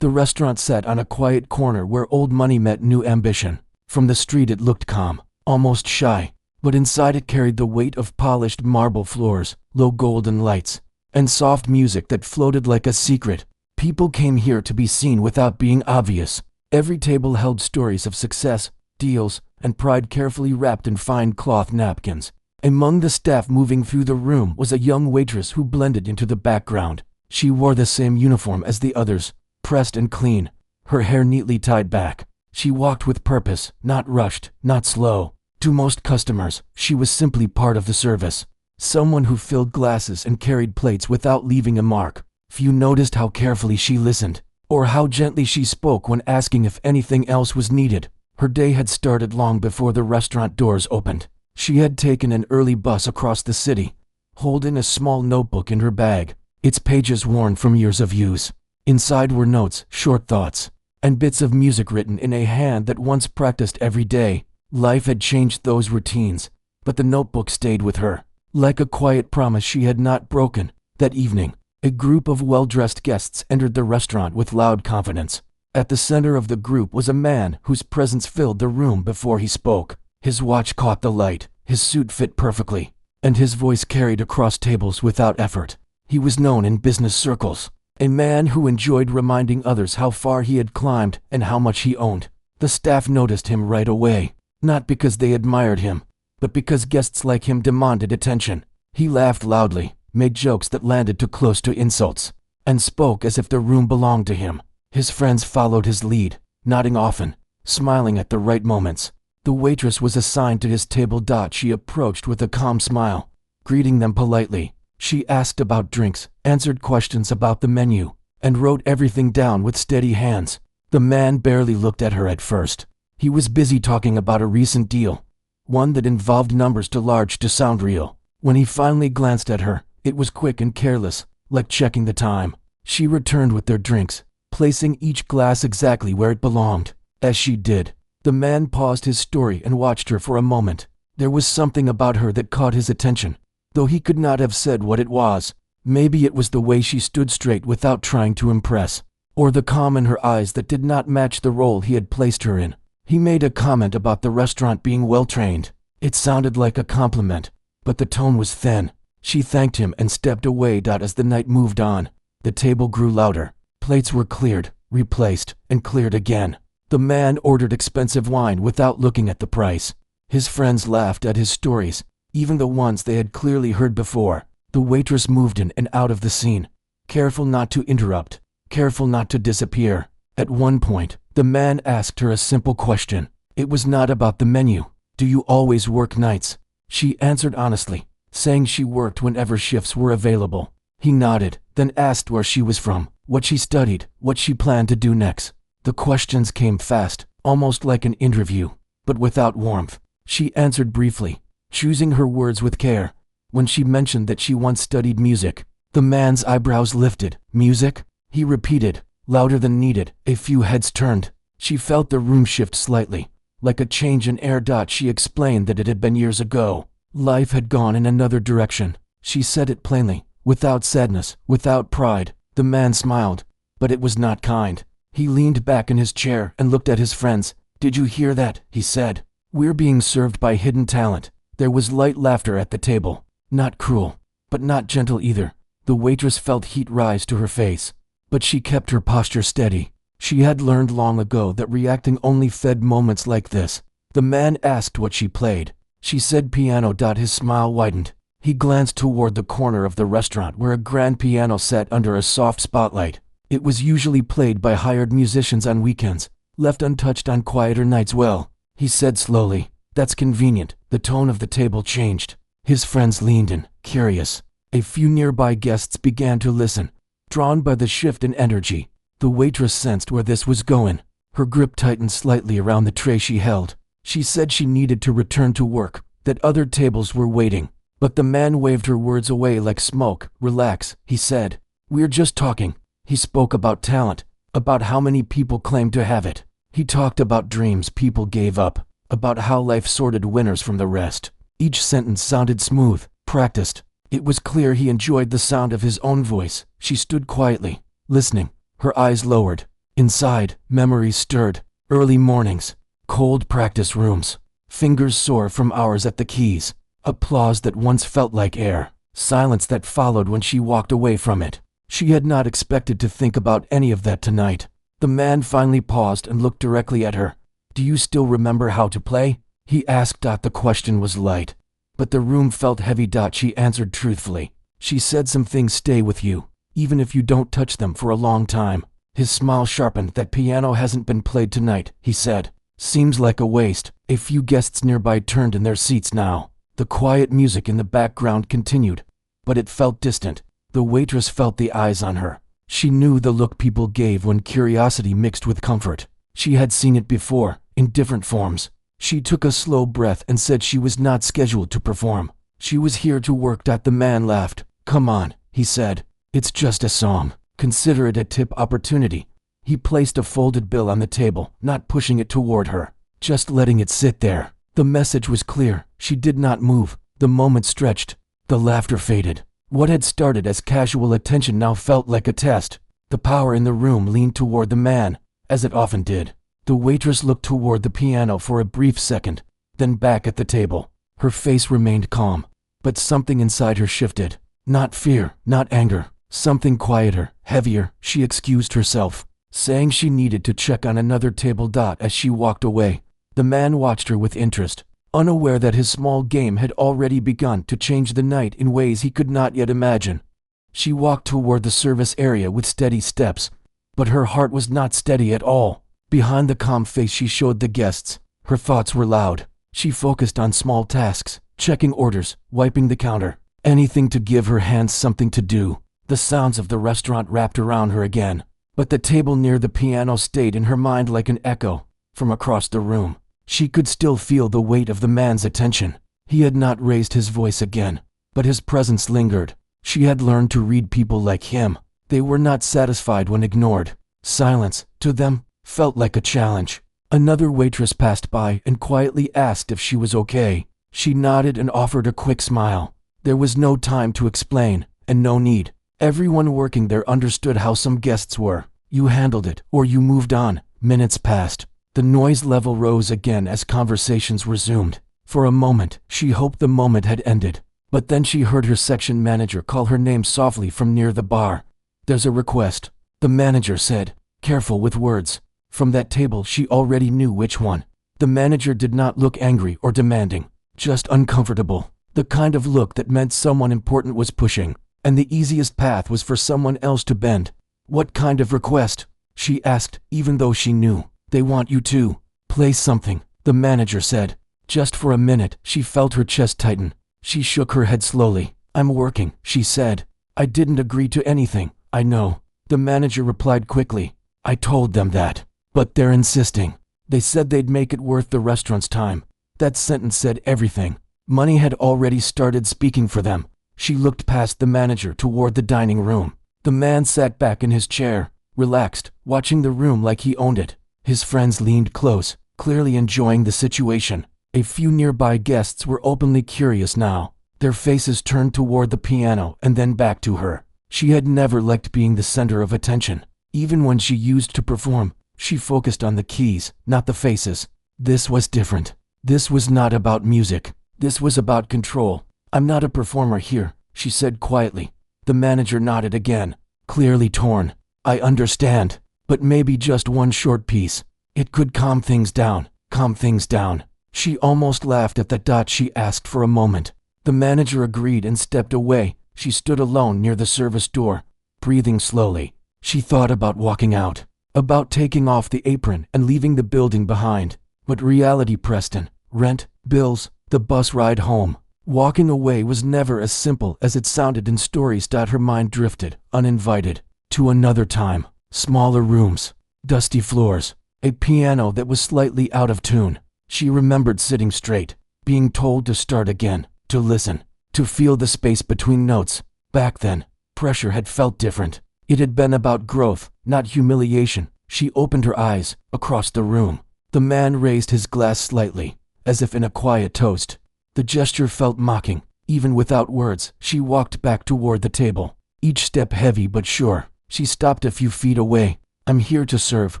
The restaurant sat on a quiet corner where old money met new ambition. From the street it looked calm, almost shy, but inside it carried the weight of polished marble floors, low golden lights, and soft music that floated like a secret. People came here to be seen without being obvious. Every table held stories of success, deals, and pride carefully wrapped in fine cloth napkins. Among the staff moving through the room was a young waitress who blended into the background. She wore the same uniform as the others, pressed and clean, her hair neatly tied back. She walked with purpose, not rushed, not slow. To most customers, she was simply part of the service. Someone who filled glasses and carried plates without leaving a mark. Few noticed how carefully she listened, or how gently she spoke when asking if anything else was needed. Her day had started long before the restaurant doors opened. She had taken an early bus across the city, holding a small notebook in her bag, its pages worn from years of use. Inside were notes, short thoughts, and bits of music written in a hand that once practiced every day. Life had changed those routines, but the notebook stayed with her, like a quiet promise she had not broken. That evening, a group of well-dressed guests entered the restaurant with loud confidence. At the center of the group was a man whose presence filled the room before he spoke. His watch caught the light, his suit fit perfectly, and his voice carried across tables without effort. He was known in business circles, a man who enjoyed reminding others how far he had climbed and how much he owned. The staff noticed him right away, not because they admired him, but because guests like him demanded attention. He laughed loudly, made jokes that landed too close to insults, and spoke as if the room belonged to him. His friends followed his lead, nodding often, smiling at the right moments. The waitress was assigned to his table. She approached with a calm smile, greeting them politely. She asked about drinks, answered questions about the menu, and wrote everything down with steady hands. The man barely looked at her at first. He was busy talking about a recent deal, one that involved numbers too large to sound real. When he finally glanced at her, it was quick and careless, like checking the time. She returned with their drinks, placing each glass exactly where it belonged. As she did, the man paused his story and watched her for a moment. There was something about her that caught his attention, though he could not have said what it was. Maybe it was the way she stood straight without trying to impress, or the calm in her eyes that did not match the role he had placed her in. He made a comment about the restaurant being well-trained. It sounded like a compliment, but the tone was thin. She thanked him and stepped away. As the night moved on, the table grew louder. Plates were cleared, replaced, and cleared again. The man ordered expensive wine without looking at the price. His friends laughed at his stories, even the ones they had clearly heard before. The waitress moved in and out of the scene, careful not to interrupt, careful not to disappear. At one point, the man asked her a simple question. It was not about the menu. "Do you always work nights?" She answered honestly, saying she worked whenever shifts were available. He nodded, then asked where she was from, what she studied, what she planned to do next. The questions came fast, almost like an interview, but without warmth. She answered briefly, choosing her words with care. When she mentioned that she once studied music, the man's eyebrows lifted. "Music?" he repeated, louder than needed. A few heads turned. She felt the room shift slightly, like a change in air. She explained that it had been years ago. Life had gone in another direction. She said it plainly, without sadness, without pride. The man smiled, but it was not kind. He leaned back in his chair and looked at his friends. "Did you hear that?" he said. "We're being served by hidden talent." There was light laughter at the table. Not cruel, but not gentle either. The waitress felt heat rise to her face, but she kept her posture steady. She had learned long ago that reacting only fed moments like this. The man asked what she played. She said piano. His smile widened. He glanced toward the corner of the restaurant where a grand piano sat under a soft spotlight. It was usually played by hired musicians on weekends, left untouched on quieter nights. "Well," he said slowly, "that's convenient." The tone of the table changed. His friends leaned in, curious. A few nearby guests began to listen, drawn by the shift in energy. The waitress sensed where this was going. Her grip tightened slightly around the tray she held. She said she needed to return to work, that other tables were waiting. But the man waved her words away like smoke. "Relax," he said. "We're just talking." He spoke about talent, about how many people claimed to have it. He talked about dreams people gave up, about how life sorted winners from the rest. Each sentence sounded smooth, practiced. It was clear he enjoyed the sound of his own voice. She stood quietly, listening, her eyes lowered. Inside, memories stirred. Early mornings, cold practice rooms, fingers sore from hours at the keys, applause that once felt like air, silence that followed when she walked away from it. She had not expected to think about any of that tonight. The man finally paused and looked directly at her. "Do you still remember how to play?" he asked. The question was light, but the room felt heavy. She answered truthfully. She said some things stay with you, even if you don't touch them for a long time. His smile sharpened. "That piano hasn't been played tonight," he said. "Seems like a waste." A few guests nearby turned in their seats now. The quiet music in the background continued, but it felt distant. The waitress felt the eyes on her. She knew the look people gave when curiosity mixed with comfort. She had seen it before, in different forms. She took a slow breath and said she was not scheduled to perform. She was here to work. The man laughed. "Come on," he said. "It's just a song. Consider it a tip opportunity." He placed a folded bill on the table, not pushing it toward her, just letting it sit there. The message was clear. She did not move. The moment stretched. The laughter faded. What had started as casual attention now felt like a test. The power in the room leaned toward the man, as it often did. The waitress looked toward the piano for a brief second, then back at the table. Her face remained calm, but something inside her shifted. Not fear, not anger. Something quieter, heavier. She excused herself, saying she needed to check on another table. As she walked away, the man watched her with interest, unaware that his small game had already begun to change the night in ways he could not yet imagine. She walked toward the service area with steady steps, but her heart was not steady at all. Behind the calm face she showed the guests, her thoughts were loud. She focused on small tasks, checking orders, wiping the counter, anything to give her hands something to do. The sounds of the restaurant wrapped around her again, but the table near the piano stayed in her mind like an echo. From across the room, she could still feel the weight of the man's attention. He had not raised his voice again, but his presence lingered. She had learned to read people like him. They were not satisfied when ignored. Silence, to them, felt like a challenge. Another waitress passed by and quietly asked if she was okay. She nodded and offered a quick smile. There was no time to explain, and no need. Everyone working there understood how some guests were. You handled it, or you moved on. Minutes passed. The noise level rose again as conversations resumed. For a moment, she hoped the moment had ended. But then she heard her section manager call her name softly from near the bar. "There's a request," the manager said, careful with words. From that table she already knew which one. The manager did not look angry or demanding, just uncomfortable. The kind of look that meant someone important was pushing, and the easiest path was for someone else to bend. "What kind of request?" she asked, even though she knew. "They want you to play something," the manager said. Just for a minute, she felt her chest tighten. She shook her head slowly. "I'm working," she said. "I didn't agree to anything, I know." The manager replied quickly. "I told them that, but they're insisting. They said they'd make it worth the restaurant's time." That sentence said everything. Money had already started speaking for them. She looked past the manager toward the dining room. The man sat back in his chair, relaxed, watching the room like he owned it. His friends leaned close, clearly enjoying the situation. A few nearby guests were openly curious now. Their faces turned toward the piano and then back to her. She had never liked being the center of attention. Even when she used to perform, she focused on the keys, not the faces. This was different. This was not about music. This was about control. "I'm not a performer here," she said quietly. The manager nodded again, clearly torn. "I understand, but maybe just one short piece. It could calm things down, calm things down." She almost laughed at that. She asked for a moment. The manager agreed and stepped away. She stood alone near the service door, breathing slowly. She thought about walking out, about taking off the apron and leaving the building behind. But reality pressed in. Rent, bills, the bus ride home. Walking away was never as simple as it sounded in stories. Her mind drifted, uninvited, to another time. Smaller rooms, dusty floors, a piano that was slightly out of tune. She remembered sitting straight, being told to start again, to listen, to feel the space between notes. Back then, pressure had felt different. It had been about growth, not humiliation. She opened her eyes, across the room. The man raised his glass slightly, as if in a quiet toast. The gesture felt mocking. Even without words, she walked back toward the table, each step heavy but sure. She stopped a few feet away, I'm here to serve,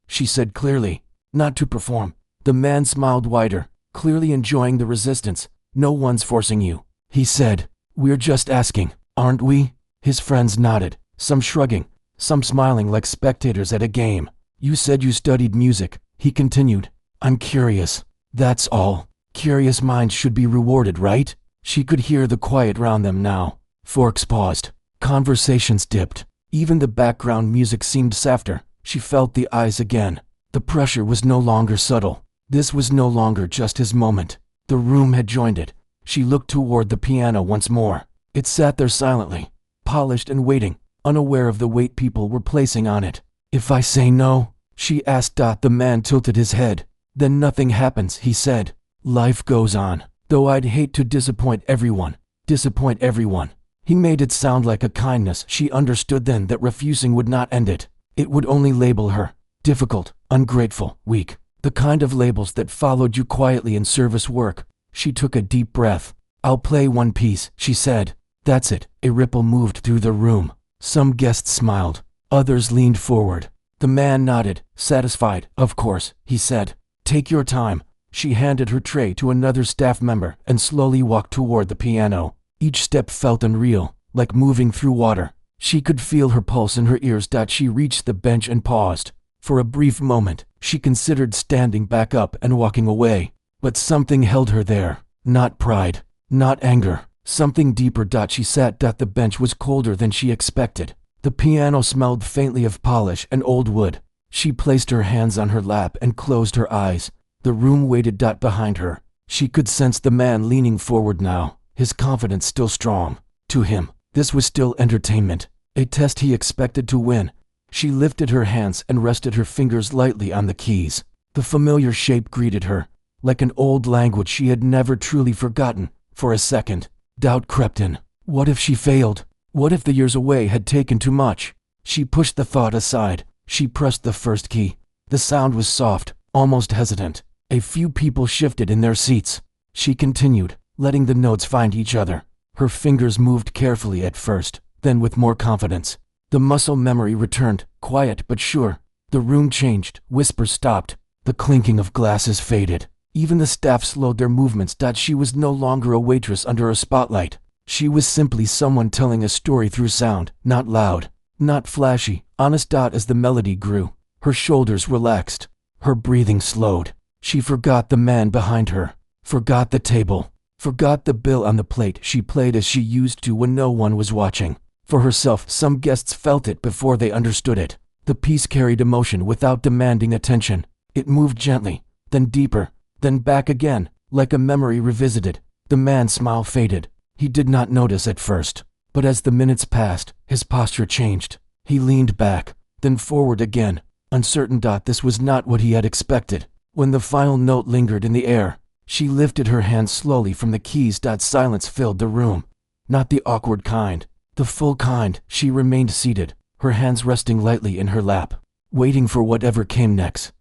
she said clearly, not to perform. The man smiled wider, clearly enjoying the resistance. No one's forcing you, he said. We're just asking, aren't we? His friends nodded, some shrugging, some smiling like spectators at a game. You said you studied music, he continued. I'm curious. That's all. Curious minds should be rewarded, right? She could hear the quiet round them now. Forks paused. Conversations dipped. Even the background music seemed softer. She felt the eyes again. The pressure was no longer subtle. This was no longer just his moment. The room had joined it. She looked toward the piano once more. It sat there silently, polished and waiting, unaware of the weight people were placing on it. If I say no, she asked. The man tilted his head. Then nothing happens, he said. Life goes on. Though I'd hate to disappoint everyone. Disappoint everyone. He made it sound like a kindness. She understood then that refusing would not end it. It would only label her. Difficult, ungrateful, weak. The kind of labels that followed you quietly in service work. She took a deep breath. I'll play one piece, she said. That's it. A ripple moved through the room. Some guests smiled. Others leaned forward. The man nodded, satisfied. Of course, he said. Take your time. She handed her tray to another staff member and slowly walked toward the piano. Each step felt unreal, like moving through water. She could feel her pulse in her ears. She reached the bench and paused. For a brief moment, she considered standing back up and walking away. But something held her there. Not pride, not anger, something deeper. She sat. The bench was colder than she expected. The piano smelled faintly of polish and old wood. She placed her hands on her lap and closed her eyes. The room waited. Behind her, she could sense the man leaning forward now, his confidence still strong. To him, this was still entertainment, a test he expected to win. She lifted her hands and rested her fingers lightly on the keys. The familiar shape greeted her, like an old language she had never truly forgotten. For a second, doubt crept in. What if she failed? What if the years away had taken too much? She pushed the thought aside. She pressed the first key. The sound was soft, almost hesitant. A few people shifted in their seats. She continued, letting the notes find each other. Her fingers moved carefully at first, then with more confidence. The muscle memory returned, quiet but sure. The room changed, whispers stopped. The clinking of glasses faded. Even the staff slowed their movements. She was no longer a waitress under a spotlight. She was simply someone telling a story through sound, not loud, not flashy, honest. As the melody grew, her shoulders relaxed. Her breathing slowed. She forgot the man behind her, forgot the table, forgot the bill on the plate. She played as she used to when no one was watching. For herself, some guests felt it before they understood it. The piece carried emotion without demanding attention. It moved gently, then deeper, then back again, like a memory revisited. The man's smile faded. He did not notice at first, but as the minutes passed, his posture changed. He leaned back, then forward again, uncertain. This was not what he had expected. When the final note lingered in the air, she lifted her hands slowly from the keys. Silence filled the room. Not the awkward kind, the full kind. She remained seated, her hands resting lightly in her lap, waiting for whatever came next.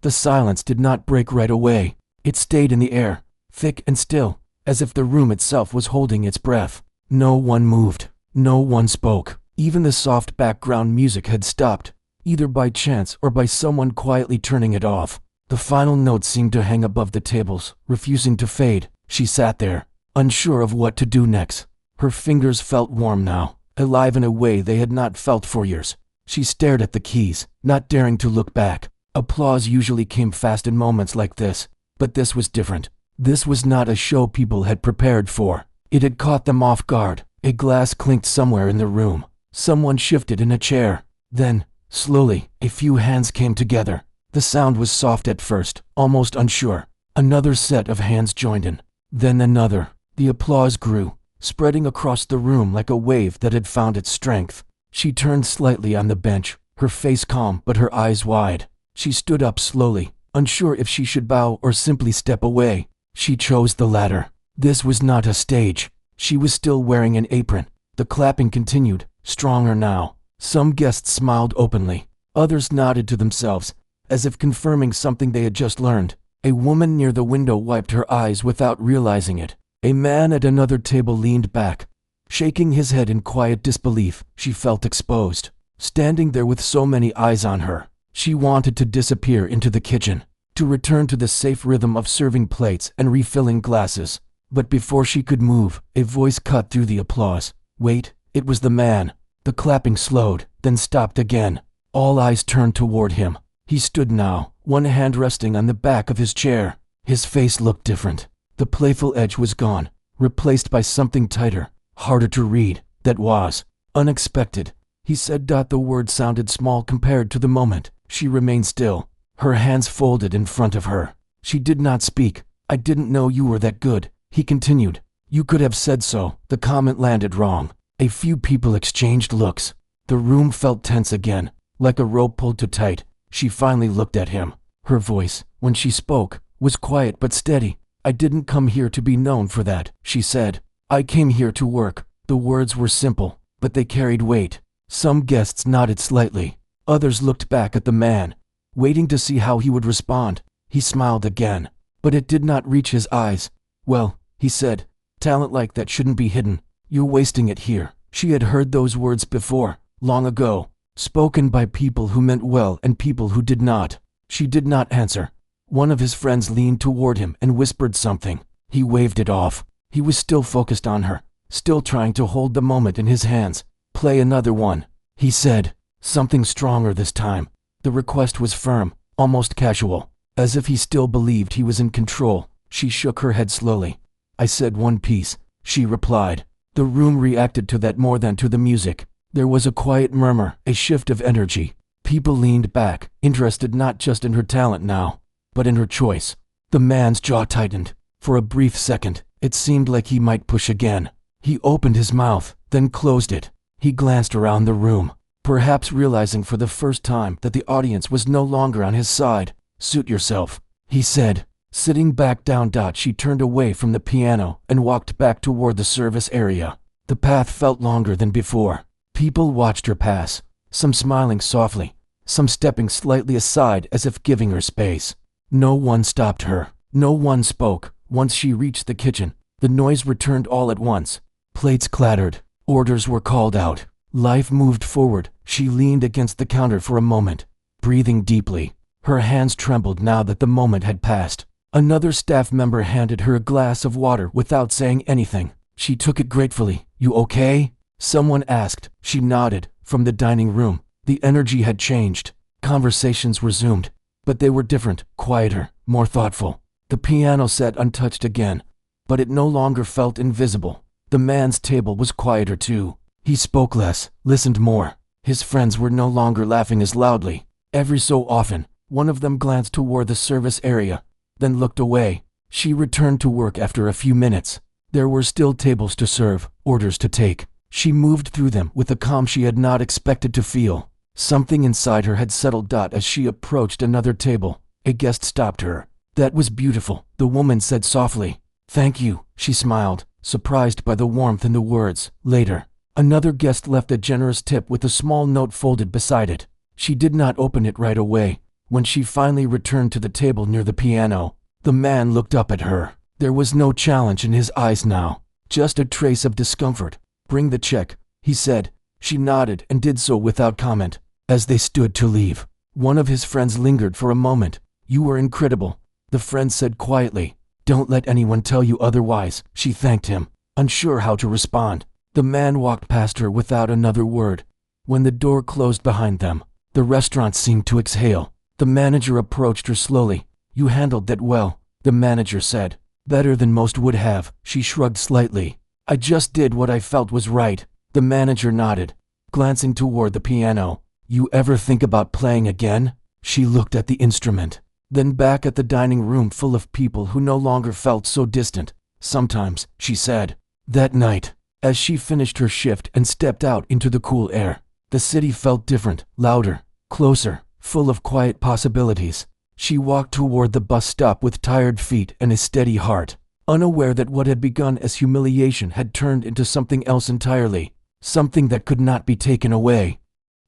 The silence did not break right away. It stayed in the air, thick and still, as if the room itself was holding its breath. No one moved. No one spoke. Even the soft background music had stopped, either by chance or by someone quietly turning it off. The final note seemed to hang above the tables, refusing to fade. She sat there, unsure of what to do next. Her fingers felt warm now, alive in a way they had not felt for years. She stared at the keys, not daring to look back. Applause usually came fast in moments like this, but this was different. This was not a show people had prepared for. It had caught them off guard. A glass clinked somewhere in the room. Someone shifted in a chair. Then, slowly, a few hands came together. The sound was soft at first, almost unsure. Another set of hands joined in. Then another. The applause grew, spreading across the room like a wave that had found its strength. She turned slightly on the bench, her face calm but her eyes wide. She stood up slowly, unsure if she should bow or simply step away. She chose the latter. This was not a stage. She was still wearing an apron. The clapping continued, stronger now. Some guests smiled openly. Others nodded to themselves, as if confirming something they had just learned. A woman near the window wiped her eyes without realizing it. A man at another table leaned back, shaking his head in quiet disbelief. She felt exposed. standing there with so many eyes on her. She wanted to disappear into the kitchen, to return to the safe rhythm of serving plates and refilling glasses. But before she could move, a voice cut through the applause. Wait, it was the man. The clapping slowed, then stopped again. All eyes turned toward him. He stood now, one hand resting on the back of his chair. His face looked different. The playful edge was gone, replaced by something tighter, harder to read. That was unexpected. He said. The word sounded small compared to the moment. She remained still, her hands folded in front of her. She did not speak. I didn't know you were that good, he continued. You could have said so. The comment landed wrong. A few people exchanged looks. The room felt tense again, like a rope pulled too tight. She finally looked at him. Her voice, when she spoke, was quiet but steady. I didn't come here to be known for that, she said. I came here to work. The words were simple, but they carried weight. Some guests nodded slightly. Others looked back at the man, waiting to see how he would respond. He smiled again, but it did not reach his eyes. Well, he said, talent like that shouldn't be hidden. You're wasting it here. She had heard those words before, long ago, spoken by people who meant well and people who did not. She did not answer. One of his friends leaned toward him and whispered something. He waved it off. He was still focused on her, still trying to hold the moment in his hands. Play another one, he said, something stronger this time. The request was firm, almost casual, as if he still believed he was in control. She shook her head slowly. I said one piece, she replied. The room reacted to that more than to the music. There was a quiet murmur, a shift of energy. People leaned back, interested not just in her talent now, but in her choice. The man's jaw tightened. For a brief second, it seemed like he might push again. He opened his mouth, then closed it. He glanced around the room, perhaps realizing for the first time that the audience was no longer on his side. Suit yourself, he said. Sitting back down. She turned away from the piano and walked back toward the service area. The path felt longer than before. People watched her pass, some smiling softly, some stepping slightly aside as if giving her space. No one stopped her. No one spoke. Once she reached the kitchen, the noise returned all at once. Plates clattered. Orders were called out. Life moved forward. She leaned against the counter for a moment, breathing deeply. Her hands trembled now that the moment had passed. Another staff member handed her a glass of water without saying anything. She took it gratefully. You okay? Someone asked. She nodded. From the dining room, the energy had changed. Conversations resumed, but they were different, quieter, more thoughtful. The piano sat untouched again, but it no longer felt invisible. The man's table was quieter too. He spoke less, listened more. His friends were no longer laughing as loudly. Every so often, one of them glanced toward the service area, then looked away. She returned to work after a few minutes. There were still tables to serve, orders to take. She moved through them with a calm she had not expected to feel. Something inside her had settled. As she approached another table, a guest stopped her. That was beautiful, the woman said softly. Thank you, she smiled, surprised by the warmth in the words. Later, another guest left a generous tip with a small note folded beside it. She did not open it right away. When she finally returned to the table near the piano, the man looked up at her. There was no challenge in his eyes now, just a trace of discomfort. Bring the check, he said. She nodded and did so without comment. As they stood to leave, one of his friends lingered for a moment. You were incredible, the friend said quietly. Don't let anyone tell you otherwise, she thanked him, unsure how to respond. The man walked past her without another word. When the door closed behind them, the restaurant seemed to exhale. The manager approached her slowly. You handled that well, the manager said. Better than most would have, she shrugged slightly. I just did what I felt was right. The manager nodded, glancing toward the piano. You ever think about playing again? She looked at the instrument, then back at the dining room full of people who no longer felt so distant. Sometimes, she said. That night, as she finished her shift and stepped out into the cool air, the city felt different, louder, closer, full of quiet possibilities. She walked toward the bus stop with tired feet and a steady heart, unaware that what had begun as humiliation had turned into something else entirely, something that could not be taken away.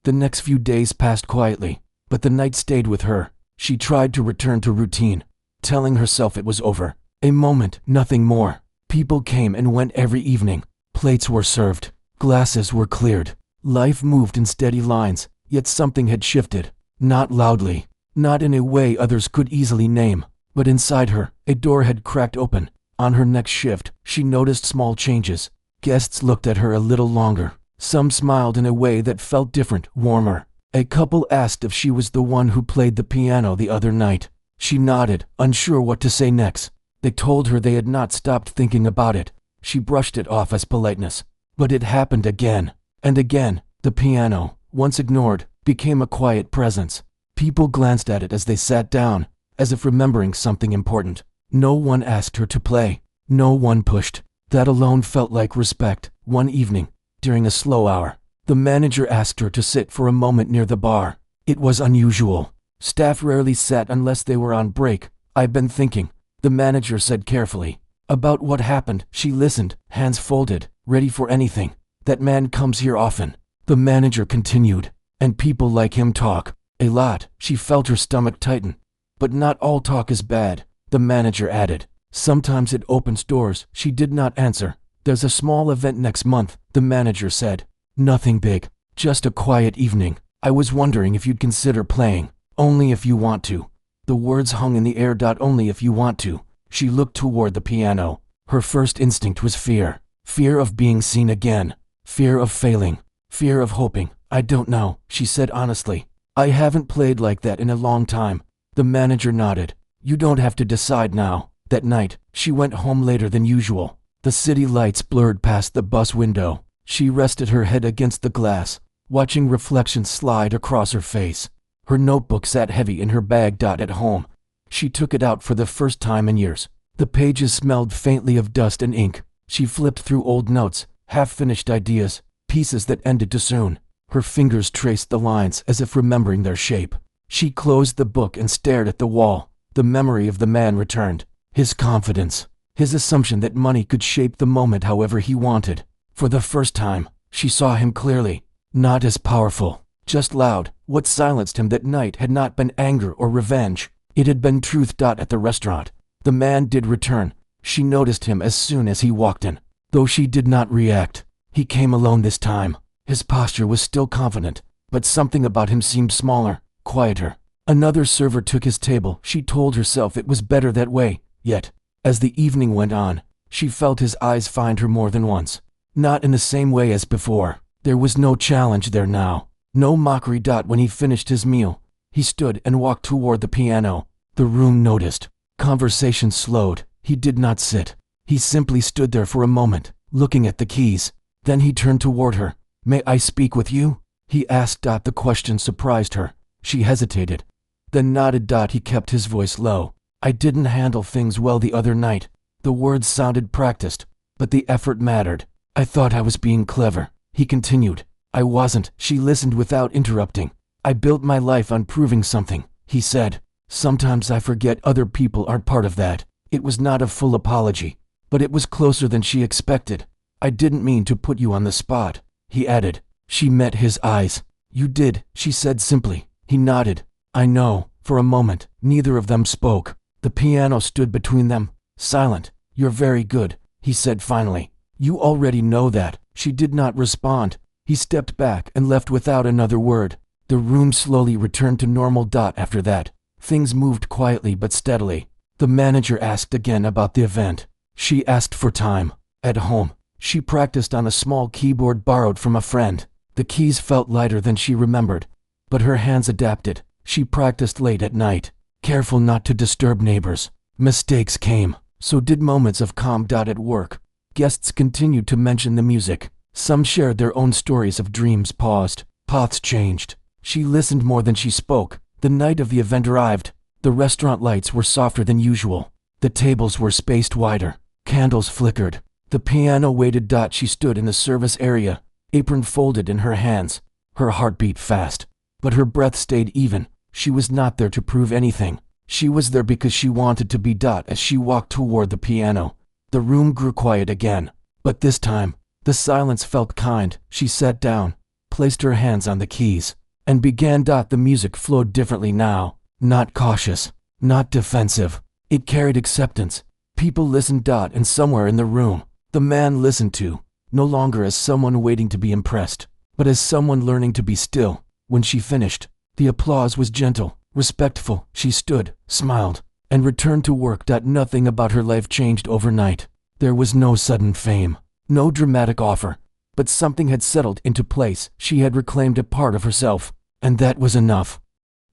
The next few days passed quietly, but the night stayed with her. She tried to return to routine, telling herself it was over. A moment, nothing more. People came and went every evening. Plates were served. Glasses were cleared. Life moved in steady lines, yet something had shifted. Not loudly, not in a way others could easily name, but inside her, a door had cracked open. On her next shift, she noticed small changes. Guests looked at her a little longer. Some smiled in a way that felt different, warmer. A couple asked if she was the one who played the piano the other night. She nodded, unsure what to say next. They told her they had not stopped thinking about it. She brushed it off as politeness. But it happened again. And again, the piano, once ignored, became a quiet presence. People glanced at it as they sat down, as if remembering something important. No one asked her to play. No one pushed. That alone felt like respect. One evening, during a slow hour, the manager asked her to sit for a moment near the bar. It was unusual. Staff rarely sat unless they were on break. "I've been thinking," the manager said carefully. "About what happened." She listened, hands folded, ready for anything. "That man comes here often," the manager continued. "And people like him talk. A lot." She felt her stomach tighten. "But not all talk is bad," the manager added. "Sometimes it opens doors." She did not answer. "There's a small event next month," the manager said. "Nothing big, just a quiet evening. I was wondering if you'd consider playing. Only if you want to." The words hung in the air. "Only if you want to." She looked toward the piano. Her first instinct was fear. Fear of being seen again. Fear of failing. Fear of hoping. "I don't know," she said honestly. "I haven't played like that in a long time." The manager nodded. "You don't have to decide now." That night, she went home later than usual. The city lights blurred past the bus window. She rested her head against the glass, watching reflections slide across her face. Her notebook sat heavy in her bag. At home, she took it out for the first time in years. The pages smelled faintly of dust and ink. She flipped through old notes, half-finished ideas, pieces that ended too soon. Her fingers traced the lines as if remembering their shape. She closed the book and stared at the wall. The memory of the man returned. His confidence. His assumption that money could shape the moment however he wanted. For the first time, she saw him clearly. Not as powerful, just loud. What silenced him that night had not been anger or revenge. It had been truth. At the restaurant, the man did return. She noticed him as soon as he walked in. Though she did not react, he came alone this time. His posture was still confident, but something about him seemed smaller, quieter. Another server took his table. She told herself it was better that way. Yet, as the evening went on, she felt his eyes find her more than once. Not in the same way as before. There was no challenge there now. No mockery. When he finished his meal, he stood and walked toward the piano. The room noticed. Conversation slowed. He did not sit. He simply stood there for a moment, looking at the keys. Then he turned toward her. "May I speak with you?" he asked. The question surprised her. She hesitated, then nodded. He kept his voice low. "I didn't handle things well the other night." The words sounded practiced, but the effort mattered. "I thought I was being clever," he continued. "I wasn't." She listened without interrupting. "I built my life on proving something," he said. "Sometimes I forget other people aren't part of that." It was not a full apology, but it was closer than she expected. "I didn't mean to put you on the spot," he added. She met his eyes. "You did," she said simply. He nodded. "I know." For a moment, neither of them spoke. The piano stood between them, silent. "You're very good," he said finally. "You already know that." She did not respond. He stepped back and left without another word. The room slowly returned to normal. After that, things moved quietly but steadily. The manager asked again about the event. She asked for time. At home, she practiced on a small keyboard borrowed from a friend. The keys felt lighter than she remembered, but her hands adapted. She practiced late at night, careful not to disturb neighbors. Mistakes came. So did moments of calm. At work, guests continued to mention the music. Some shared their own stories of dreams paused. Paths changed. She listened more than she spoke. The night of the event arrived. The restaurant lights were softer than usual. The tables were spaced wider. Candles flickered. The piano waited. She stood in the service area, apron folded in her hands. Her heart beat fast, but her breath stayed even. She was not there to prove anything. She was there because she wanted to be. As she walked toward the piano, the room grew quiet again. But this time, the silence felt kind. She sat down, placed her hands on the keys, and began. The music flowed differently now. Not cautious, not defensive. It carried acceptance. People listened. And somewhere in the room, the man listened too, no longer as someone waiting to be impressed, but as someone learning to be still. When she finished, the applause was gentle, respectful. She stood, smiled, and returned to work. Nothing about her life changed overnight. There was no sudden fame, no dramatic offer, but something had settled into place. She had reclaimed a part of herself, and that was enough.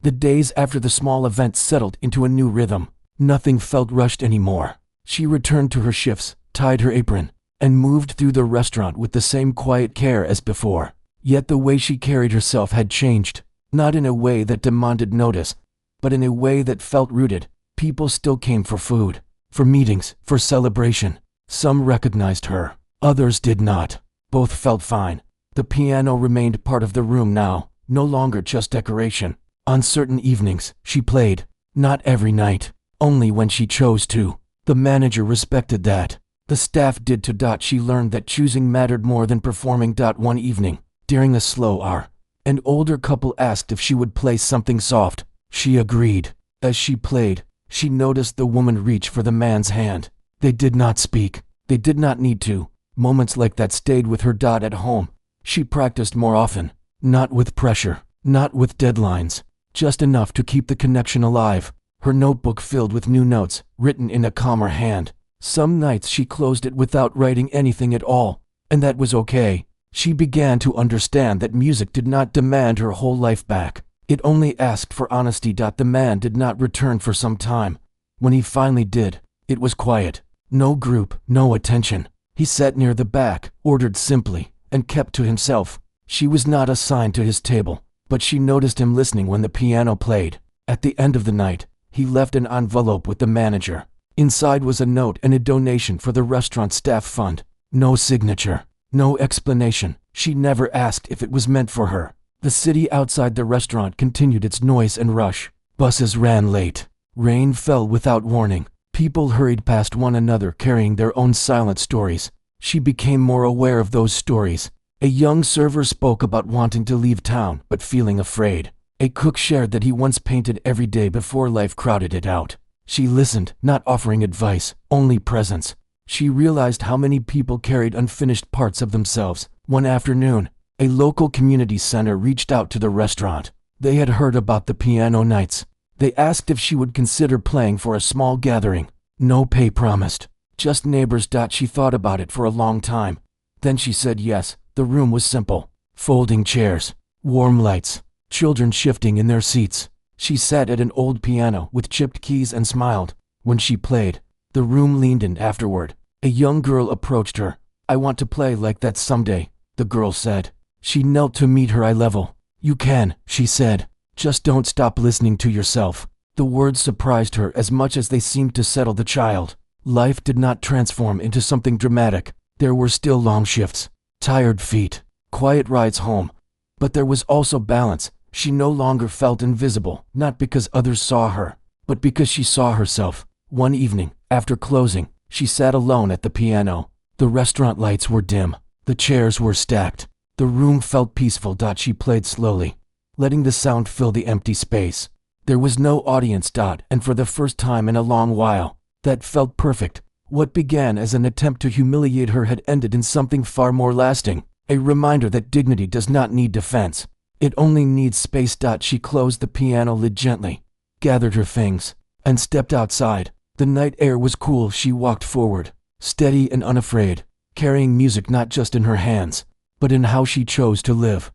The days after the small event settled into a new rhythm. Nothing felt rushed anymore. She returned to her shifts, tied her apron, and moved through the restaurant with the same quiet care as before. Yet the way she carried herself had changed, not in a way that demanded notice, but in a way that felt rooted. People still came for food, for meetings, for celebration. Some recognized her, others did not. Both felt fine. The piano remained part of the room now, no longer just decoration. On certain evenings, she played. Not every night, only when she chose to. The manager respected that. The staff did too. She learned that choosing mattered more than performing. One evening, during a slow hour, an older couple asked if she would play something soft. She agreed. As she played, she noticed the woman reach for the man's hand. They did not speak. They did not need to. Moments like that stayed with her. At home, she practiced more often. Not with pressure, not with deadlines, just enough to keep the connection alive. Her notebook filled with new notes, written in a calmer hand. Some nights she closed it without writing anything at all, and that was okay. She began to understand that music did not demand her whole life back. It only asked for honesty. The man did not return for some time. When he finally did, it was quiet. No group, no attention. He sat near the back, ordered simply, and kept to himself. She was not assigned to his table, but she noticed him listening when the piano played. At the end of the night, he left an envelope with the manager. Inside was a note and a donation for the restaurant staff fund. No signature, no explanation. She never asked if it was meant for her. The city outside the restaurant continued its noise and rush. Buses ran late. Rain fell without warning. People hurried past one another carrying their own silent stories. She became more aware of those stories. A young server spoke about wanting to leave town but feeling afraid. A cook shared that he once painted every day before life crowded it out. She listened, not offering advice, only presence. She realized how many people carried unfinished parts of themselves. One afternoon, a local community center reached out to the restaurant. They had heard about the piano nights. They asked if she would consider playing for a small gathering. No pay promised, just neighbors. She thought about it for a long time. Then she said yes. The room was simple. Folding chairs, warm lights, children shifting in their seats. She sat at an old piano with chipped keys and smiled. When she played, the room leaned in afterward. A young girl approached her. "I want to play like that someday," the girl said. She knelt to meet her eye level. "You can," she said. "Just don't stop listening to yourself." The words surprised her as much as they seemed to settle the child. Life did not transform into something dramatic. There were still long shifts, tired feet, quiet rides home. But there was also balance. She no longer felt invisible, not because others saw her, but because she saw herself. One evening, after closing, she sat alone at the piano. The restaurant lights were dim. The chairs were stacked. The room felt peaceful. She played slowly, letting the sound fill the empty space. There was no audience. And for the first time in a long while, that felt perfect. What began as an attempt to humiliate her had ended in something far more lasting. A reminder that dignity does not need defense. It only needs space. She closed the piano lid gently, gathered her things, and stepped outside. The night air was cool. She walked forward, steady and unafraid, carrying music not just in her hands, but in how she chose to live.